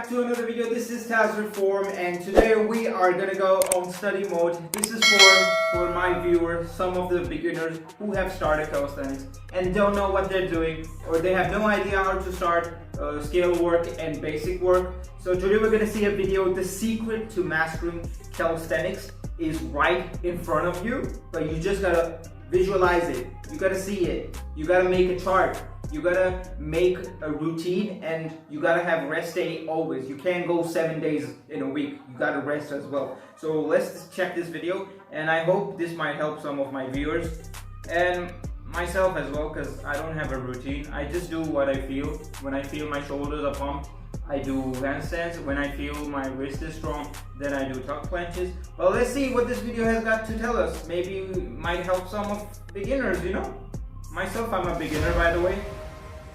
back to another video. This is Tazveerform, and today we are gonna go on study mode. This is for my viewers, some of the beginners who have started calisthenics and don't know what they're doing, or they have no idea how to start scale work and basic work. So today we're gonna see a video. The secret to mastering calisthenics is right in front of you, but you just gotta visualize it. You gotta see it. You gotta make a chart. You gotta make a routine, and you gotta have rest day always. You can't go 7 days in a week. You gotta rest as well. So let's check this video, and I hope this might help some of my viewers and myself as well, because I don't have a routine. I just do what I feel. When I feel my shoulders are pumped, I do handstands. When I feel my wrist is strong, then I do tuck clenches. Well, let's see what this video has got to tell us. Maybe it might help some of beginners, you know? Myself, I'm a beginner, by the way.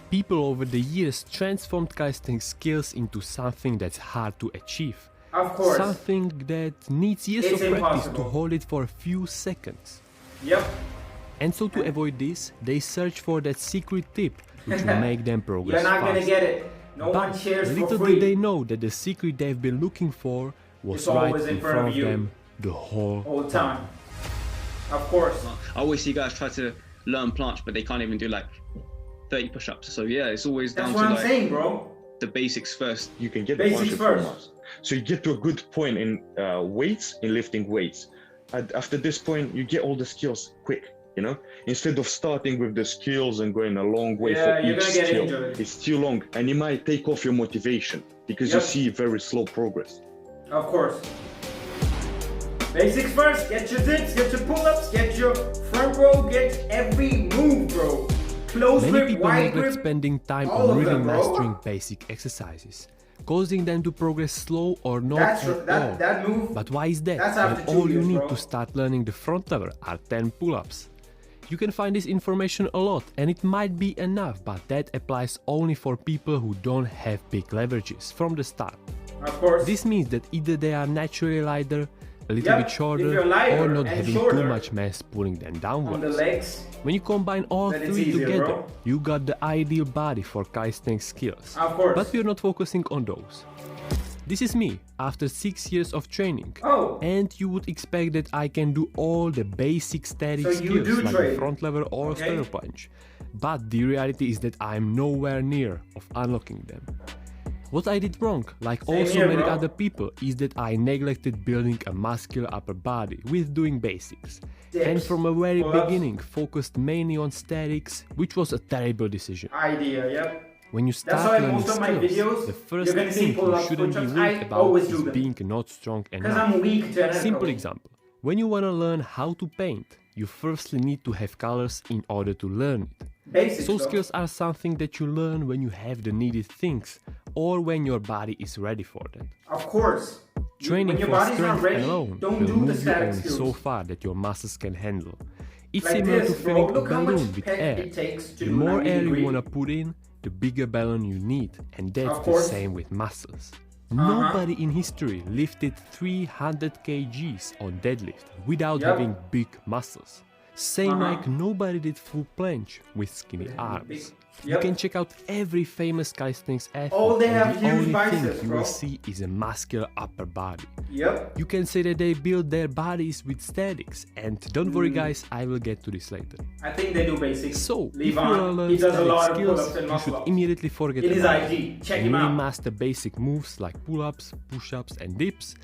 People over the years transformed calisthenics skills into something that's hard to achieve. Of course. Something that needs years of practice to hold it for a few seconds. Yep. And so to avoid this, they search for that secret tip which will make them progress You're not fast. gonna get it. No But one shares for little free. did they know that the secret they've been looking for was It's right always in front of you. them the whole time. Of course. I always see guys try to learn planche, but they can't even do like 30 push-ups. So yeah, it's always That's down what to I'm like saying, bro. the basics first. You can get Basics the first. first. So you get to a good point in weights, in lifting weights. And after this point, you get all the skills quick, you know? Instead of starting with the skills and going a long way for you're each gonna get skill, injured. it's too long, and you might take off your motivation because you see very slow progress. Of course. Basics first. Get your dips, get your pull-ups, get your front row, get every move, bro. Close Many grip, people wide neglect grip. spending time all on of really them, bro. mastering basic exercises, causing them to progress slow or not at all. That move. But why is that? That's after When all 2 you years, need bro. to start learning the front lever are 10 pull-ups. You can find this information a lot, and it might be enough, but that applies only for people who don't have big leverages from the start. Of course. This means that either they are naturally lighter, a little bit if shorter, you're lighter or not and having shorter too much mass pulling them on the downwards. legs. When you combine all Then it's three easier, together, bro. you got the ideal body for calisthenics skills. Of course. But we're not focusing on those. This is me, after 6 years of training. Oh. And you would expect that I can do all the basic static So you skills do like train. the front lever or Okay. stirrup punch. But the reality is that I'm nowhere near of unlocking them. What I did wrong, like Same also here, many bro. other people, is that I neglected building a muscular upper body with doing basics. And Dips, from a very pull-ups. beginning focused mainly on statics, which was a terrible decision. Idea, yep. When you That's start why learning most of my skills, videos, the first you're gonna see thing you pull-ups, shouldn't be push-ups. worried I about always do is them. being not strong Because enough. I'm weak generally. Simple example. When you want to learn how to paint, you firstly need to have colors in order to learn it. Basics, So though. skills are something that you learn when you have the needed things or when your body is ready for that. Of course. Training when your for body's not strength ready, alone don't will do the move you static only skills. so far that your muscles can handle. It's Like similar this, to bro. filling a Look how much balloon with pep air. it takes to The do more 90 air you degree. want to put in, the bigger balloon you need, and that's Of the course. same with muscles. Nobody in history lifted 300 kgs on deadlift without having big muscles. Same like nobody did full planche with skinny arms. You can check out every famous calisthenics athlete, All they have and the huge only biceps, thing you bro. will see is a muscular upper body. Yep. You can say that they build their bodies with statics, and don't worry guys, I will get to this later. I think they do basics. So, Leave if you on. want to learn He does a static lot of skills, pull-ups and you muscle should ups. immediately forget It is about IG. Check and him really out. master basic moves like pull-ups, push-ups and dips.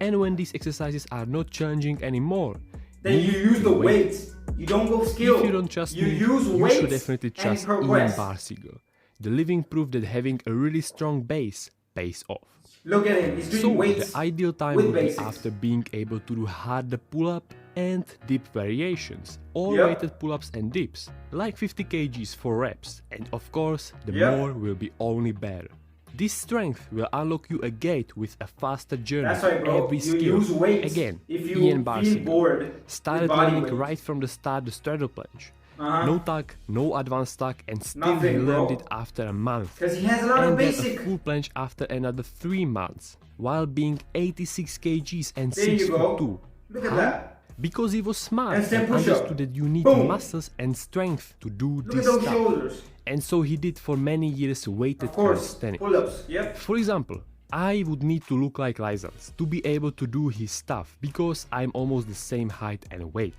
And when these exercises are not challenging anymore, Then you use the weights. You don't go skill. if you don't trust you me, use you weights should definitely and trust Ian progress. Barsiger. The living proof that having a really strong base pays off. Look at him. He's doing So weights. the ideal time with would be basics. after being able to do harder pull-up and dip variations, or Yep. weighted pull-ups and dips, like 50 kgs for reps, and of course the Yep. more will be only better. This strength will unlock you a gate with a faster journey That's right, to bro. every You skill. use weights. Again, if you Ian feel Barsiger bored started with body learning weight. right from the start the straddle plunge. Uh-huh. No tuck, no advanced tuck, and still Nothing, he learned bro. it after a month. Because he has a lot of And then a basic. full planche after another 3 months, while being 86 kgs and There 6 you go. foot 2. Look at How? that. Because he was smart And stand and push-up. understood that you need Boom. muscles and strength to do Look at this those stuff. shoulders. And so he did for many years weighted Of course. calisthenics. Pull-ups. Yep. For example, I would need to look like Lyzans to be able to do his stuff because I'm almost the same height and weight.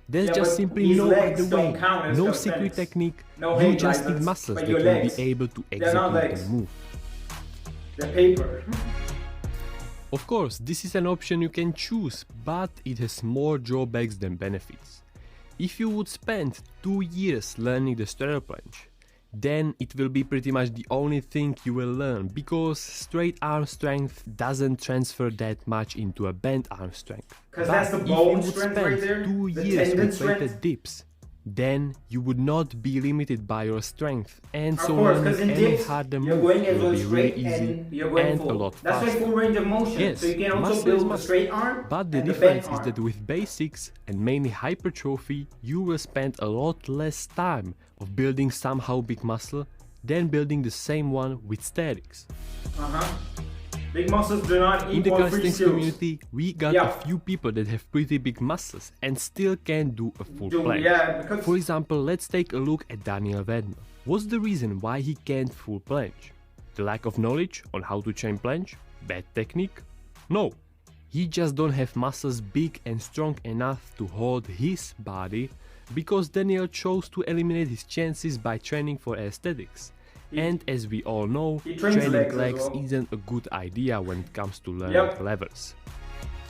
There's Yeah, just but simply his no legs other way, don't count as no calisthenics. secret technique, No you hate just need license, muscles but that your will legs, be able to they're not execute legs. the move. The paper. Of course, this is an option you can choose, but it has more drawbacks than benefits. If you would spend 2 years learning the straddle planche, then it will be pretty much the only thing you will learn, because straight arm strength doesn't transfer that much into a bent arm strength. Because But that's the if you bone would strength spend right there, 2 the years tendon with weighted strength. dips, then you would not be limited by your strength, and Of so course, because learning in any dips, harder you're move going as will well be really straight easy and you're going and full. a lot That's faster. why full range of motion. Yes, So you can also muscle is build the muscle. straight arm But the and the difference bent is that arm. with basics and mainly hypertrophy, you will spend a lot less time of building somehow big muscle than building the same one with statics. Big muscles do not In the equal free calisthenics skills. community, we got Yeah. a few people that have pretty big muscles and still can't do a full planche. Yeah, because For example, let's take a look at Daniel Vedma. What's the reason why he can't full planche? The lack of knowledge on how to chain planche? Bad technique? No. He just don't have muscles big and strong enough to hold his body, because Daniel chose to eliminate his chances by training for aesthetics. And as we all know, he trains training legs as legs well. isn't a good idea when it comes to learning Yep. levers.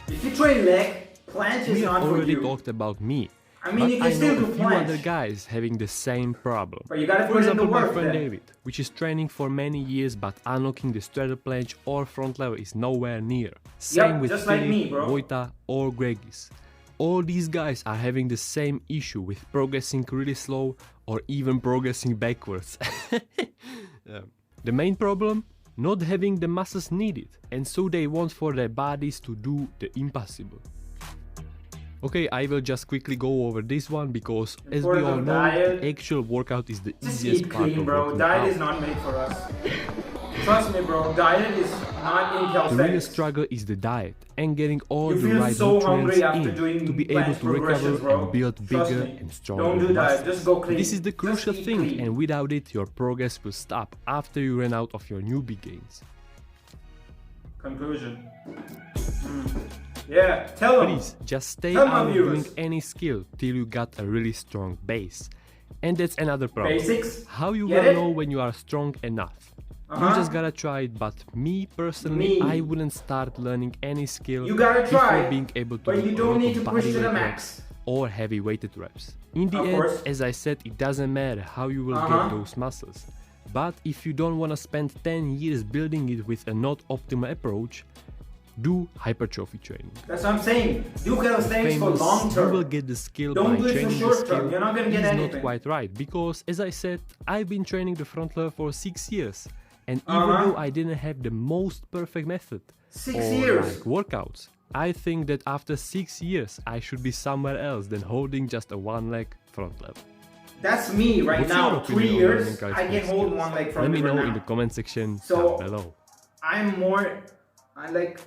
if you train leg, planche is We not have for already you. talked about me, I mean, but you can I still know do a few other planche. guys having the same problem. But you gotta For put in the example, my work friend then. David, which is training for many years but unlocking the straddle planche or front lever is nowhere near. Same with just like Philip, me, bro. Vojta or Gregis. All these guys are having the same issue with progressing really slow or even progressing backwards. Yeah. The main problem? Not having the muscles needed, and so they want for their bodies to do the impossible. Okay, I will just quickly go over this one because as we Important all of know, diet. the actual workout is the Just easiest eat part clean, of bro. working Diet out. is not made for us. Trust me, bro. Diet is not in The real calisthenics. struggle is the diet and getting all You the feel right so nutrients hungry after in doing to be able planche to recover progressions, bro. and build Trust bigger me. and stronger Don't do that. muscles. Just go clean. This is the Just crucial eat thing, clean. and without it your progress will stop after you run out of your newbie gains. Conclusion. Yeah, tell them. Please, just stay Tell my out of doing viewers. any skill till you got a really strong base. And that's another problem. Basics. How you Get will it? know when you are strong enough? You Uh-huh. just gotta try it, but me personally, Me. I wouldn't start learning any skill You gotta before try, being able to but do you a don't lot need of to push to the bodyweight max. reps or heavy weighted reps. In the Of end, course. as I said, it doesn't matter how you will Uh-huh. get those muscles. But if you don't wanna spend 10 years building it with a not optimal approach, do hypertrophy training. That's what I'm saying. Do calisthenics for Famous, long you will term. get the skill Don't by do it for training the short term. skill You're not gonna get is anything. not quite right, because as I said, I've been training the front lever for 6 years, and even Uh-huh. though I didn't have the most perfect method 6 or years. like workouts, I think that after 6 years I should be somewhere else than holding just a one leg front lever. That's me right What's your now. opinion 3 on years. learning I can calisthenics hold skills? one leg front Let me lever know now. in the comment section So- down below. I'm more. I like.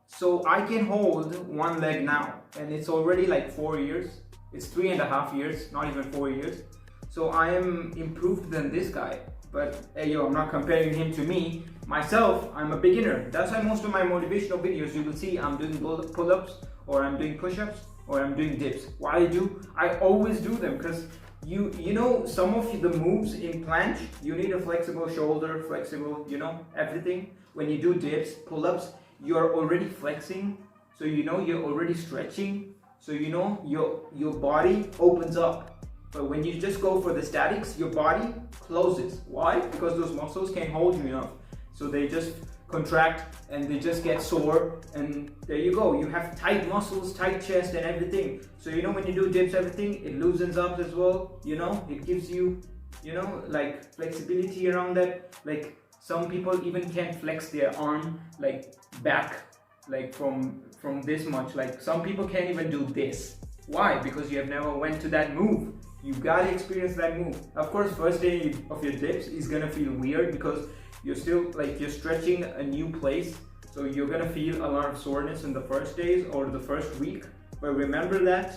So I can hold one leg now, and it's already like 4 years. It's 3.5 years, not even 4 years. So I am improved than this guy. But hey, yo, I'm not comparing him to me. Myself, I'm a beginner. That's why most of my motivational videos, you will see I'm doing pull-ups, or I'm doing push-ups, or I'm doing dips. Why I always do them, because you know some of the moves in planche, you need a flexible shoulder, flexible, you know, everything. When you do dips, pull-ups, you're already flexing, so you know you're already stretching, so you know your body opens up. But when you just go for the statics, your body closes. Why? Because those muscles can't hold you enough, so they just contract and they just get sore, and there you go. You have tight muscles, tight chest and everything. So you know when you do dips, everything, it loosens up as well, you know, it gives you, you know, like flexibility around that. Like some people even can't flex their arm like back, like from this much. Like some people can't even do this. Why? Because you have never went to that move. You gotta experience that move. Of course, first day of your dips is gonna feel weird because you're still like you're stretching a new place, so you're gonna feel a lot of soreness in the first days or the first week. But remember that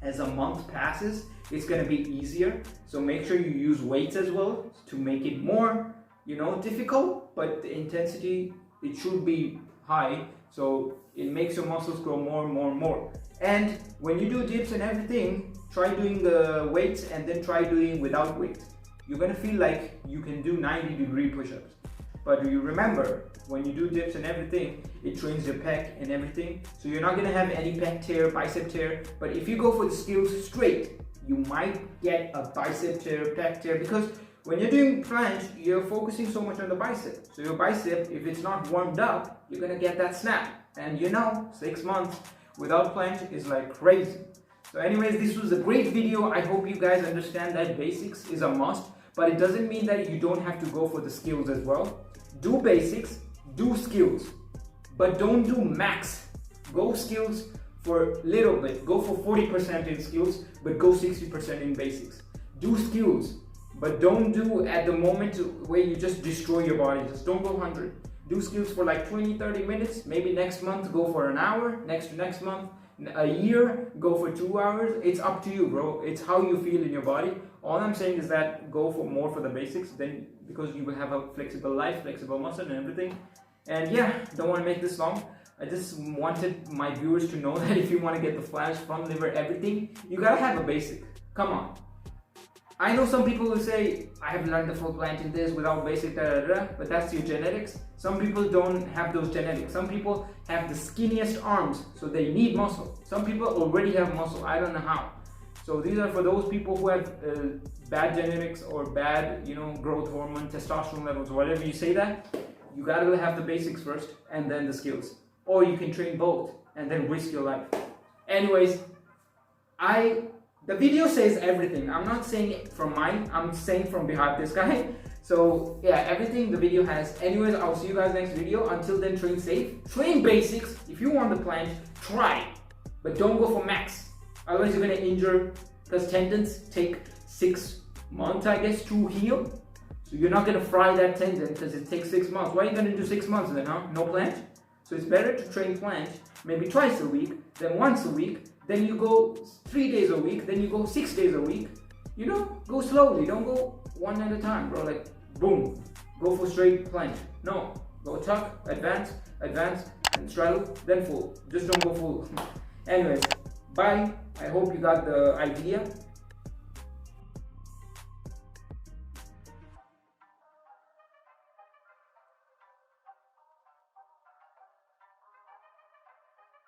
as a month passes, it's gonna be easier. So make sure you use weights as well to make it more, you know, difficult, but the intensity it should be high, so it makes your muscles grow more and more and more. And when you do dips and everything, try doing the weights and then try doing without weights. You're gonna feel like you can do 90-degree push-ups. But you remember, when you do dips and everything, it trains your pec and everything. So you're not gonna have any pec tear, bicep tear. But if you go for the skills straight, you might get a bicep tear, pec tear, because when you're doing planche, you're focusing so much on the bicep. So your bicep, if it's not warmed up, you're gonna get that snap. And you know, 6 months without planche is like crazy. So anyways, this was a great video. I hope you guys understand that basics is a must, but it doesn't mean that you don't have to go for the skills as well. Do basics, do skills, but don't do max. Go skills for a little bit. Go for 40% in skills, but go 60% in basics. Do skills, but don't do at the moment where you just destroy your body. Just don't go 100. Do skills for like 20-30 minutes. Maybe next month go for an hour. Next month, a year, go for 2 hours. It's up to you, bro. It's how you feel in your body. All I'm saying is that go for more for the basics, then, because you will have a flexible life, flexible muscle and everything. And yeah, don't want to make this long. I just wanted my viewers to know that if you want to get the flash, front, liver, everything, you gotta have a basic. Come on. I know some people will say, I have learned the full planche in this without basic, but that's your genetics. Some people don't have those genetics. Some people have the skinniest arms, so they need muscle. Some people already have muscle, I don't know how. So these are for those people who have bad genetics or bad, growth hormone, testosterone levels, whatever you say that. You gotta have the basics first and then the skills. Or you can train both and then risk your life. Anyways, the video says everything. I'm not saying it from mine, I'm saying from behind this guy. So yeah, everything the video has. Anyways, I'll see you guys next video. Until then, train safe, train basics. If you want the planche, try, but don't go for max. Otherwise you're gonna injure, because tendons take 6 months, I guess, to heal. So you're not gonna fry that tendon because it takes 6 months. Why are you gonna do 6 months then, huh? No planche? So it's better to train planche maybe twice a week, then once a week, then you go 3 days a week, then you go 6 days a week. Go slowly, don't go one at a time, bro. Like, boom, go for straight planche. No, go tuck, advance, and straddle, then full. Just don't go full. Anyways, bye. I hope you got the idea.